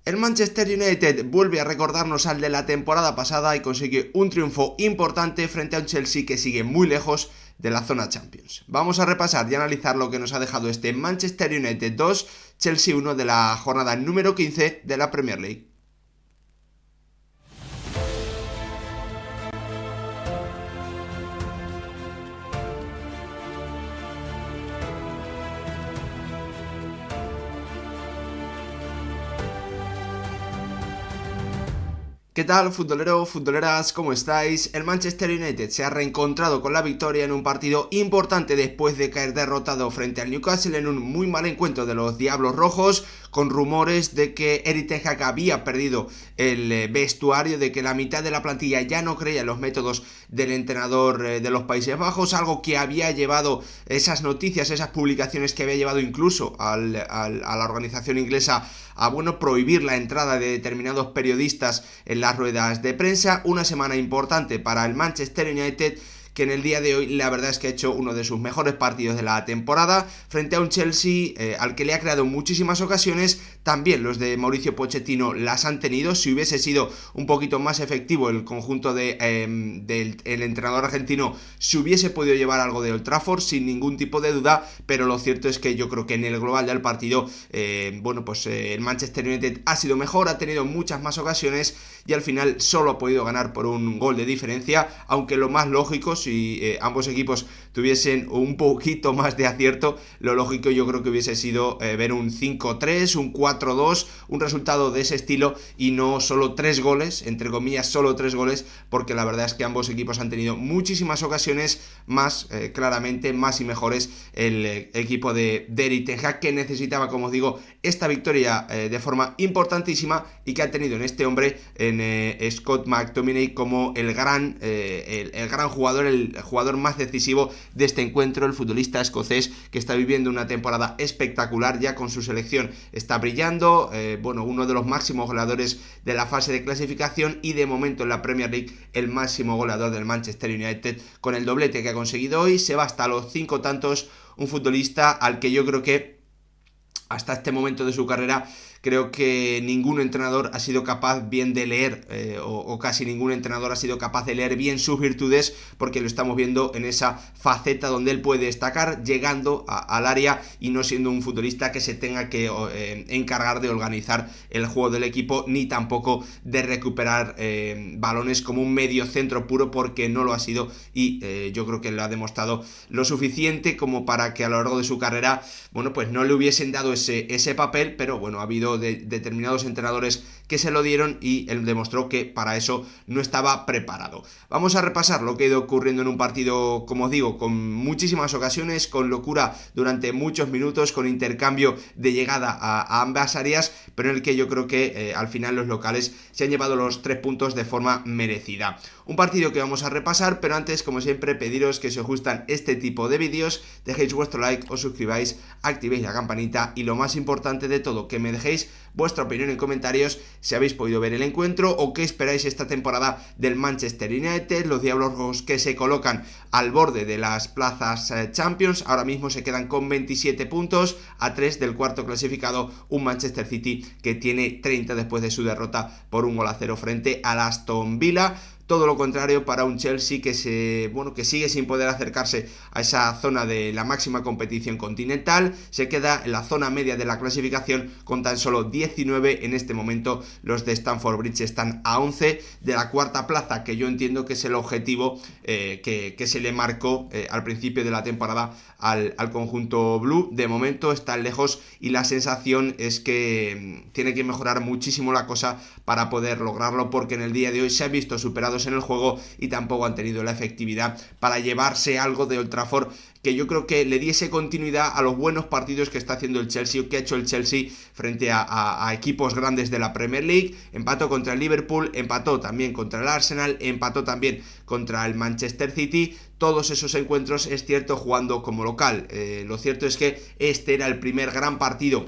El Manchester United vuelve a recordarnos al de la temporada pasada y consigue un triunfo importante frente a un Chelsea que sigue muy lejos de la zona Champions. Vamos a repasar y analizar lo que nos ha dejado este Manchester United 2, Chelsea 1 de la jornada número 15 de la Premier League. ¿Qué tal, futbolero, futboleras? ¿Cómo estáis? El Manchester United se ha reencontrado con la victoria en un partido importante después de caer derrotado frente al Newcastle en un muy mal encuentro de los Diablos Rojos, con rumores de que Erik ten Hag había perdido el vestuario, de que la mitad de la plantilla ya no creía en los métodos del entrenador de los Países Bajos, algo que había llevado esas noticias, esas publicaciones que había llevado incluso a la organización inglesa a prohibir la entrada de determinados periodistas en las ruedas de prensa. Una semana importante para el Manchester United, que en el día de hoy la verdad es que ha hecho uno de sus mejores partidos de la temporada frente a un Chelsea al que le ha creado muchísimas ocasiones. También los de Mauricio Pochettino las han tenido. Si hubiese sido un poquito más efectivo el conjunto del entrenador argentino, se hubiese podido llevar algo de Old Trafford sin ningún tipo de duda, pero lo cierto es que yo creo que en el global del partido el Manchester United ha sido mejor, ha tenido muchas más ocasiones y al final solo ha podido ganar por un gol de diferencia, aunque lo más lógico, si ambos equipos tuviesen un poquito más de acierto, lo lógico yo creo que hubiese sido ver un 5-3, un 4-2, un resultado de ese estilo y no solo 3 goles, entre comillas solo 3 goles, porque la verdad es que ambos equipos han tenido muchísimas ocasiones, más claramente, más y mejores el equipo de Erik ten Hag, que necesitaba, como os digo, esta victoria de forma importantísima y que ha tenido en este hombre, en Scott McTominay, como el gran jugador, el jugador más decisivo de este encuentro, el futbolista escocés que está viviendo una temporada espectacular, ya con su selección está brillando, uno de los máximos goleadores de la fase de clasificación y de momento en la Premier League el máximo goleador del Manchester United, con el doblete que ha conseguido hoy, se va hasta los 5 tantos, un futbolista al que yo creo que hasta este momento de su carrera creo que ningún entrenador ha sido capaz bien de leer, o casi ningún entrenador ha sido capaz de leer bien sus virtudes, porque lo estamos viendo en esa faceta donde él puede destacar llegando al área y no siendo un futbolista que se tenga que encargar de organizar el juego del equipo, ni tampoco de recuperar balones como un medio centro puro, porque no lo ha sido y yo creo que lo ha demostrado lo suficiente como para que a lo largo de su carrera no le hubiesen dado ese papel, pero ha habido de determinados entrenadores que se lo dieron y él demostró que para eso no estaba preparado. Vamos a repasar lo que ha ido ocurriendo en un partido, como os digo, con muchísimas ocasiones, con locura durante muchos minutos, con intercambio de llegada a ambas áreas, pero en el que yo creo que al final los locales se han llevado los 3 puntos de forma merecida. Un partido que vamos a repasar, pero antes, como siempre, pediros que si os gustan este tipo de vídeos, dejéis vuestro like, os suscribáis, activéis la campanita y lo más importante de todo, que me dejéis vuestra opinión en comentarios si habéis podido ver el encuentro o qué esperáis esta temporada del Manchester United, los Diablos Rojos que se colocan al borde de las plazas Champions, ahora mismo se quedan con 27 puntos, a 3 del cuarto clasificado, un Manchester City que tiene 30 después de su derrota por 1-0 frente al Aston Villa. Todo lo contrario para un Chelsea que sigue sin poder acercarse a esa zona de la máxima competición continental, se queda en la zona media de la clasificación con tan solo 19 en este momento. Los de Stamford Bridge están a 11 de la cuarta plaza, que yo entiendo que es el objetivo que se le marcó al principio de la temporada al conjunto blue. De momento están lejos y la sensación es que tiene que mejorar muchísimo la cosa para poder lograrlo, porque en el día de hoy se han visto superados en el juego y tampoco han tenido la efectividad para llevarse algo de Old Trafford que yo creo que le diese continuidad a los buenos partidos que está haciendo el Chelsea, o que ha hecho el Chelsea frente a equipos grandes de la Premier League. Empató contra el Liverpool, empató también contra el Arsenal, empató también contra el Manchester City. Todos esos encuentros, es cierto, jugando como local. Lo cierto es que este era el primer gran partido.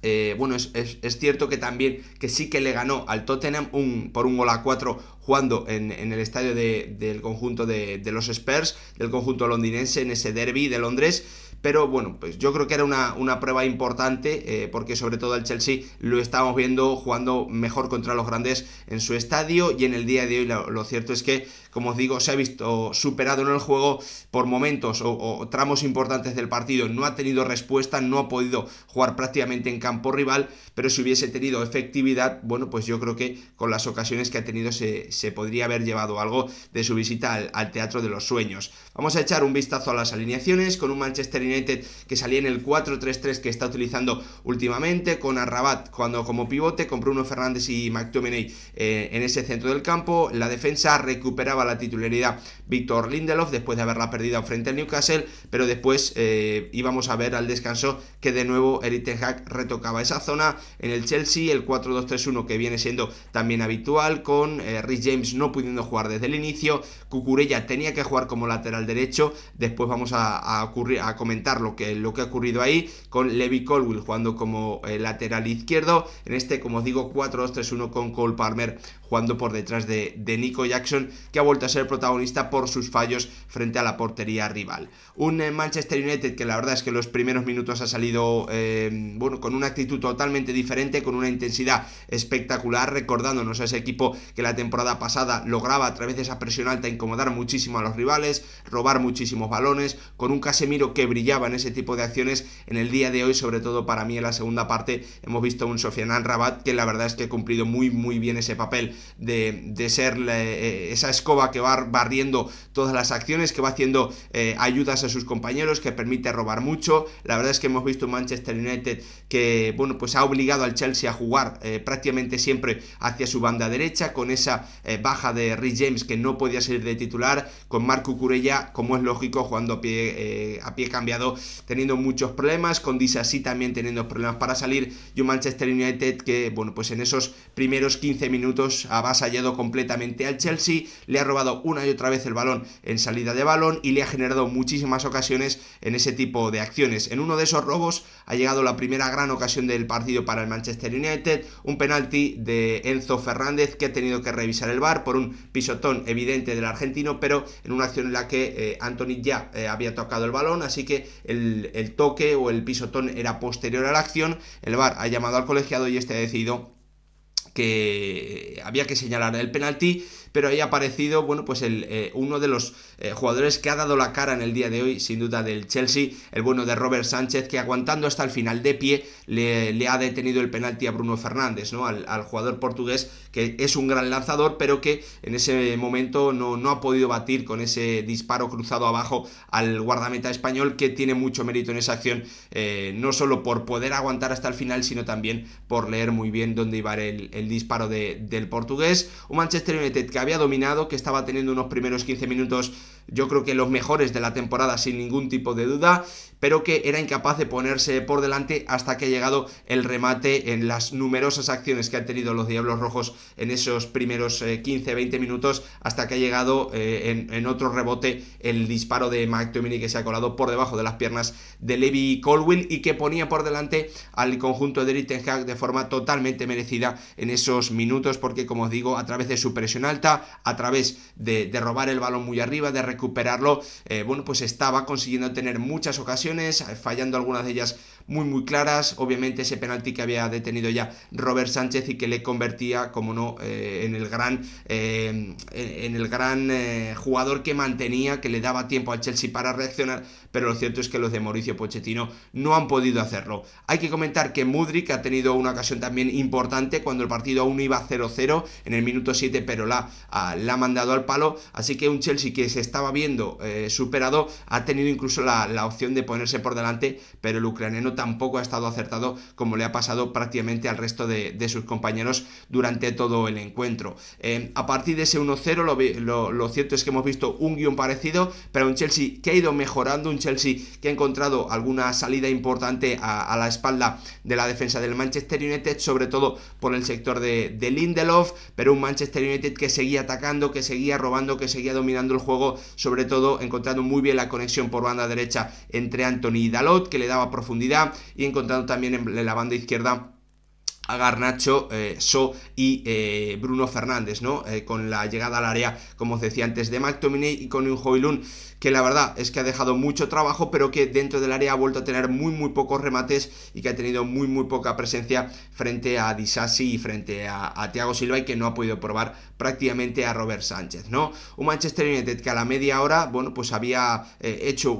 Es cierto que también que sí que le ganó al Tottenham por 1-4 jugando en el estadio del conjunto de los Spurs, del conjunto londinense, en ese derby de Londres, pero bueno, pues yo creo que era una prueba importante, porque sobre todo el Chelsea lo estábamos viendo jugando mejor contra los grandes en su estadio, y en el día de hoy lo cierto es que, como os digo, se ha visto superado en el juego por momentos o tramos importantes del partido, no ha tenido respuesta, no ha podido jugar prácticamente en campo rival, pero si hubiese tenido efectividad, bueno, pues yo creo que con las ocasiones que ha tenido se podría haber llevado algo de su visita al Teatro de los Sueños. Vamos a echar un vistazo a las alineaciones, con un Manchester United que salía en el 4-3-3 que está utilizando últimamente, con Arrabat jugando como pivote, con Bruno Fernández y McTominay en ese centro del campo. La defensa recuperaba la titularidad Victor Lindelof después de haberla perdido frente al Newcastle, pero después íbamos a ver al descanso que de nuevo Erik ten Hag retocaba esa zona. En el Chelsea el 4-2-3-1 que viene siendo también habitual, con Reece James no pudiendo jugar desde el inicio, Cucurella tenía que jugar como lateral derecho, después vamos a comentar lo que ha ocurrido ahí, con Levi Colwill jugando como lateral izquierdo, en este, como os digo, 4-2-3-1 con Cole Palmer jugando por detrás de Nico Jackson, que ha vuelto a ser protagonista por sus fallos frente a la portería rival. Un Manchester United que la verdad es que los primeros minutos ha salido con una actitud totalmente diferente, con una intensidad espectacular, recordándonos a ese equipo que la temporada pasada lograba a través de esa presión alta incomodar muchísimo a los rivales, robar muchísimos balones, con un Casemiro que brillaba en ese tipo de acciones. En el día de hoy, sobre todo para mí en la segunda parte, hemos visto un Sofiane Amrabat que la verdad es que ha cumplido muy muy bien ese papel de ser esa escoba que va barriendo todas las acciones, que va haciendo ayudas a sus compañeros, que permite robar mucho. La verdad es que hemos visto un Manchester United que, bueno, pues ha obligado al Chelsea a jugar prácticamente siempre hacia su banda derecha, con esa baja de Reece James que no podía salir de titular, con Marc Cucurella, como es lógico, jugando a pie cambiado, teniendo muchos problemas, con Disasi también teniendo problemas para salir, y un Manchester United que, bueno, pues en esos primeros 15 minutos ha avasallado completamente al Chelsea, le ha robado una y otra vez el balón en salida de balón y le ha generado muchísimas ocasiones en ese tipo de acciones. En uno de esos robos ha llegado la primera gran ocasión del partido para el Manchester United, un penalti de Enzo Fernández que ha tenido que revisar el VAR por un pisotón evidente del argentino, pero en una acción en la que Antony ya había tocado el balón, así que el toque o el pisotón era posterior a la acción. El VAR ha llamado al colegiado y este ha decidido que había que señalar el penalti, pero ahí ha aparecido, bueno, pues uno de los jugadores que ha dado la cara en el día de hoy, sin duda, del Chelsea, el bueno de Robert Sánchez, que aguantando hasta el final de pie le ha detenido el penalti a Bruno Fernández, ¿no? Al jugador portugués, que es un gran lanzador, pero que en ese momento no ha podido batir con ese disparo cruzado abajo al guardameta español, que tiene mucho mérito en esa acción, no solo por poder aguantar hasta el final, sino también por leer muy bien dónde iba el disparo del portugués. Un Manchester United que había dominado, que estaba teniendo unos primeros 15 minutos, yo creo que los mejores de la temporada sin ningún tipo de duda, pero que era incapaz de ponerse por delante hasta que ha llegado el remate en las numerosas acciones que han tenido los Diablos Rojos en esos primeros 15-20 minutos, hasta que ha llegado en otro rebote el disparo de McTominay, que se ha colado por debajo de las piernas de Levi Colwill y que ponía por delante al conjunto de Erik ten Hag de forma totalmente merecida en esos minutos, porque, como os digo, a través de su presión alta, a través de robar el balón muy arriba, de recuperarlo, pues estaba consiguiendo tener muchas ocasiones, fallando algunas de ellas muy muy claras. Obviamente ese penalti que había detenido ya Robert Sánchez y que le convertía, como no, en el gran jugador que mantenía, que le daba tiempo al Chelsea para reaccionar, pero lo cierto es que los de Mauricio Pochettino no han podido hacerlo. Hay que comentar que Mudryk ha tenido una ocasión también importante cuando el partido aún iba 0-0 en el minuto 7, pero la ha mandado al palo, así que un Chelsea que se estaba viendo superado ha tenido incluso la opción de ponerse por delante, pero el ucraniano tampoco ha estado acertado, como le ha pasado prácticamente al resto de sus compañeros durante todo el encuentro. A partir de ese 1-0 lo cierto es que hemos visto un guión parecido, pero un Chelsea que ha ido mejorando, un Chelsea que ha encontrado alguna salida importante a la espalda de la defensa del Manchester United, sobre todo por el sector de Lindelof, pero un Manchester United que seguía atacando, que seguía robando, que seguía dominando el juego, sobre todo encontrando muy bien la conexión por banda derecha entre Antony y Dalot, que le daba profundidad, y encontrando también en la banda izquierda a Garnacho, So y Bruno Fernández, ¿no? Con la llegada al área, como os decía antes, de McTominay, y con un Højlund que la verdad es que ha dejado mucho trabajo, pero que dentro del área ha vuelto a tener muy pocos remates y que ha tenido muy poca presencia frente a Disasi y frente a Thiago Silva, y que no ha podido probar prácticamente a Robert Sánchez, ¿no? Un Manchester United que a la media hora, bueno, pues había hecho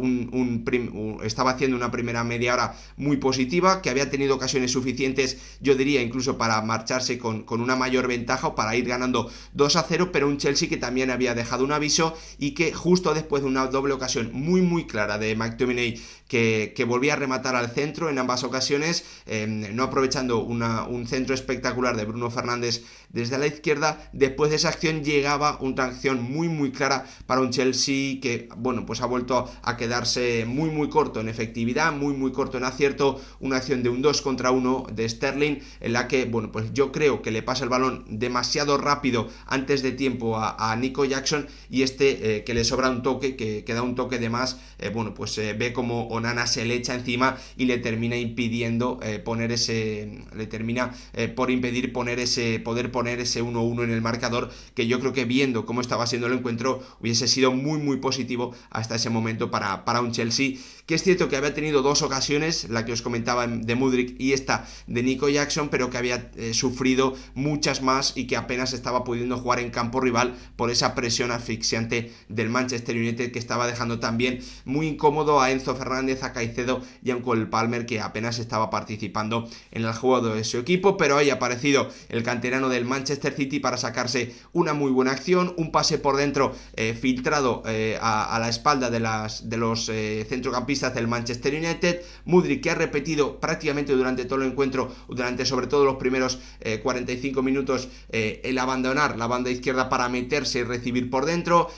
estaba haciendo una primera media hora muy positiva, que había tenido ocasiones suficientes, yo diría, incluso para marcharse con una mayor ventaja o para ir ganando 2-0, pero un Chelsea que también había dejado un aviso y que justo después de una doble ocasión muy clara de McTominay, que volvía a rematar al centro en ambas ocasiones, no aprovechando un centro espectacular de Bruno Fernández desde la izquierda. Después de esa acción llegaba una acción muy clara para un Chelsea que, bueno, pues ha vuelto a quedarse muy corto en efectividad, muy corto en acierto. Una acción de un 2 contra 1 de Sterling, en la que, bueno, pues yo creo que le pasa el balón demasiado rápido antes de tiempo a Nico Jackson, y que le sobra un toque, que da un toque de más, bueno, pues ve como Onana se le echa encima y le termina impidiendo por impedir poder poner ese 1-1 en el marcador, que yo creo que, viendo cómo estaba siendo el encuentro, hubiese sido muy positivo hasta ese momento para un Chelsea, que es cierto que había tenido dos ocasiones, la que os comentaba de Mudryk y esta de Nico Jackson, pero que había sufrido muchas más y que apenas estaba pudiendo jugar en campo rival por esa presión asfixiante del Manchester United, que estaba dejando también muy incómodo a Enzo Fernández, a Caicedo y a un Cole Palmer, que apenas estaba participando en el juego de su equipo. Pero ahí ha aparecido el canterano del Manchester City para sacarse una muy buena acción, un pase por dentro filtrado a la espalda de los centrocampistas del Manchester United. Mudryk, que ha repetido prácticamente durante todo el encuentro, durante sobre todo los primeros 45 minutos, el abandonar la banda izquierda para meterse y recibir por dentro.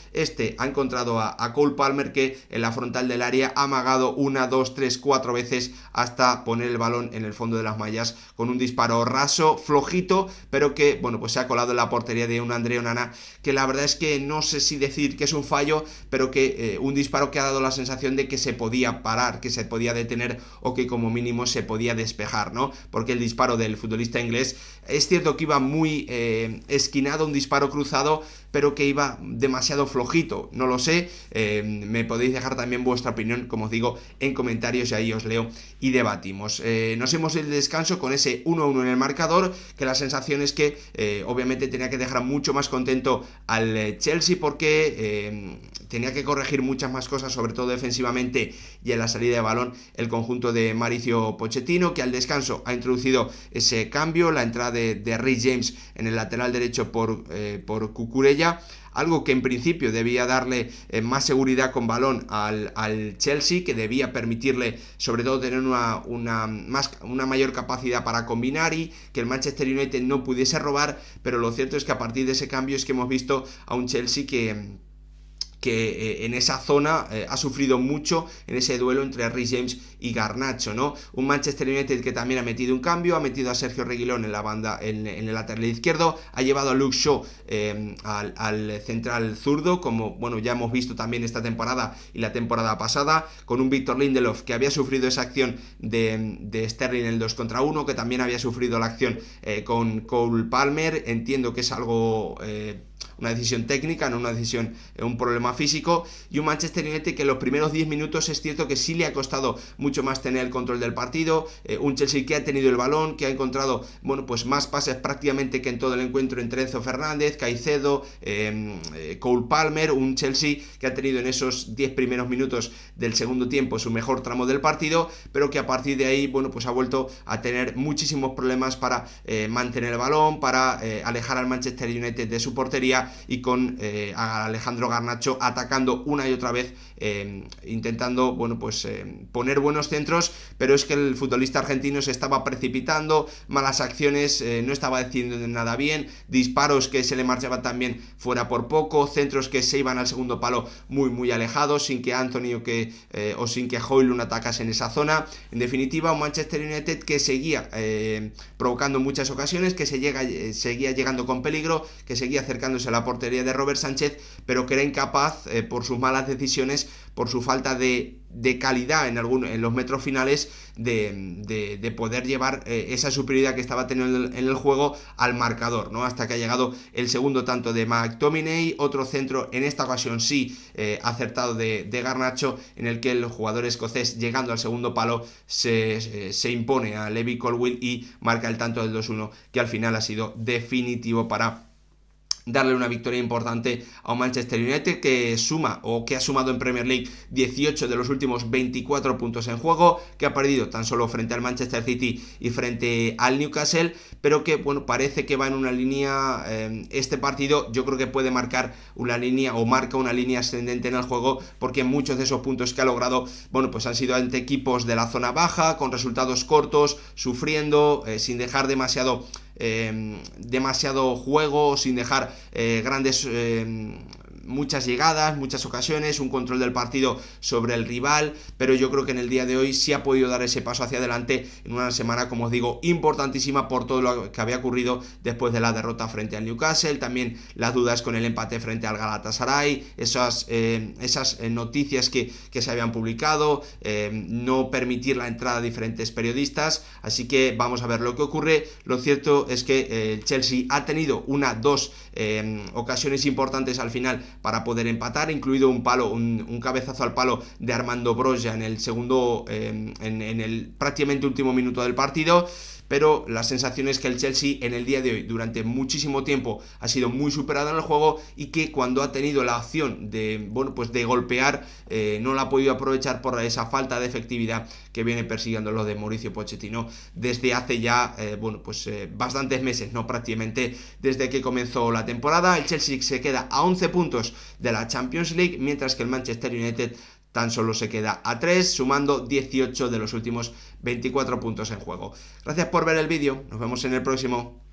Ha encontrado a Cole Palmer, que en la frontal del área ha amagado 1, 2, 3, 4 veces hasta poner el balón en el fondo de las mallas con un disparo raso, flojito, pero que, bueno, pues se ha colado en la portería de un André Onana, que la verdad es que no sé si decir que es un fallo, pero que un disparo que ha dado la sensación de que se podía parar, que se podía detener, o que como mínimo se podía despejar, ¿no? Porque el disparo del futbolista inglés es cierto que iba muy esquinado, un disparo cruzado, pero que iba demasiado flojito, no lo sé. Me podéis dejar también vuestra opinión, como os digo, en comentarios, y ahí os leo y debatimos. Nos hemos ido de descanso con ese 1-1 en el marcador, que la sensación es que obviamente tenía que dejar mucho más contento al Chelsea, porque tenía que corregir muchas más cosas, sobre todo defensivamente y en la salida de balón, el conjunto de Mauricio Pochettino, que al descanso ha introducido ese cambio, la entrada de Reece James en el lateral derecho por Cucurella, algo que en principio debía darle más seguridad con balón al Chelsea, que debía permitirle sobre todo tener una mayor capacidad para combinar y que el Manchester United no pudiese robar. Pero lo cierto es que a partir de ese cambio es que hemos visto a un Chelsea que en esa zona ha sufrido mucho en ese duelo entre Reece James y Garnacho, ¿no? Un Manchester United que también ha metido un cambio, ha metido a Sergio Reguilón en la banda, en el lateral izquierdo, ha llevado a Luke Shaw al central zurdo, como bueno ya hemos visto también esta temporada y la temporada pasada, con un Victor Lindelof que había sufrido esa acción de Sterling en el 2 contra 1, que también había sufrido la acción con Cole Palmer. Entiendo que es algo una decisión técnica, no una decisión, un problema físico, y un Manchester United que en los primeros 10 minutos es cierto que sí le ha costado mucho más tener el control del partido, un Chelsea que ha tenido el balón, que ha encontrado, bueno, pues más pases prácticamente que en todo el encuentro entre Enzo Fernández, Caicedo, Cole Palmer, un Chelsea que ha tenido en esos 10 primeros minutos del segundo tiempo su mejor tramo del partido, pero que a partir de ahí, bueno, pues ha vuelto a tener muchísimos problemas para mantener el balón, para alejar al Manchester United de su portería, y con a Alejandro Garnacho atacando una y otra vez, intentando, bueno, pues poner buenos centros, pero es que el futbolista argentino se estaba precipitando, malas acciones, no estaba haciendo nada bien, disparos que se le marchaban también fuera por poco, centros que se iban al segundo palo muy alejados, sin que Anthony o sin que Højlund atacase en esa zona. En definitiva, un Manchester United que seguía provocando muchas ocasiones, que seguía llegando con peligro, que seguía acercándose a la portería de Robert Sánchez, pero que era incapaz por sus malas decisiones, por su falta de calidad en los metros finales de poder llevar esa superioridad que estaba teniendo en el juego al marcador, ¿no? Hasta que ha llegado el segundo tanto de McTominay, otro centro, en esta ocasión sí acertado de Garnacho, en el que el jugador escocés, llegando al segundo palo, se impone a Levi Colwill y marca el tanto del 2-1, que al final ha sido definitivo para darle una victoria importante a un Manchester United que suma, o que ha sumado en Premier League 18 de los últimos 24 puntos en juego, que ha perdido tan solo frente al Manchester City y frente al Newcastle, pero que bueno, parece que va en una línea, este partido yo creo que puede marcar una línea, o marca una línea ascendente en el juego, porque muchos de esos puntos que ha logrado, bueno, pues han sido ante equipos de la zona baja, con resultados cortos, sufriendo, sin dejar demasiado juego, sin dejar muchas llegadas, muchas ocasiones, un control del partido sobre el rival, pero yo creo que en el día de hoy sí ha podido dar ese paso hacia adelante en una semana, como os digo, importantísima por todo lo que había ocurrido después de la derrota frente al Newcastle, también las dudas con el empate frente al Galatasaray, esas noticias que se habían publicado, no permitir la entrada de diferentes periodistas, así que vamos a ver lo que ocurre. Lo cierto es que el Chelsea ha tenido dos ocasiones importantes al final para poder empatar, incluido un cabezazo al palo de Armando Broja en el segundo, en el prácticamente último minuto del partido. Pero la sensación es que el Chelsea en el día de hoy, durante muchísimo tiempo, ha sido muy superado en el juego, y que cuando ha tenido la opción de golpear, no la ha podido aprovechar por esa falta de efectividad que viene persiguiendo lo de Mauricio Pochettino desde hace ya bastantes meses, no prácticamente desde que comenzó la temporada. El Chelsea se queda a 11 puntos de la Champions League, mientras que el Manchester United tan solo se queda a 3, sumando 18 de los últimos 24 puntos en juego. Gracias por ver el vídeo, nos vemos en el próximo.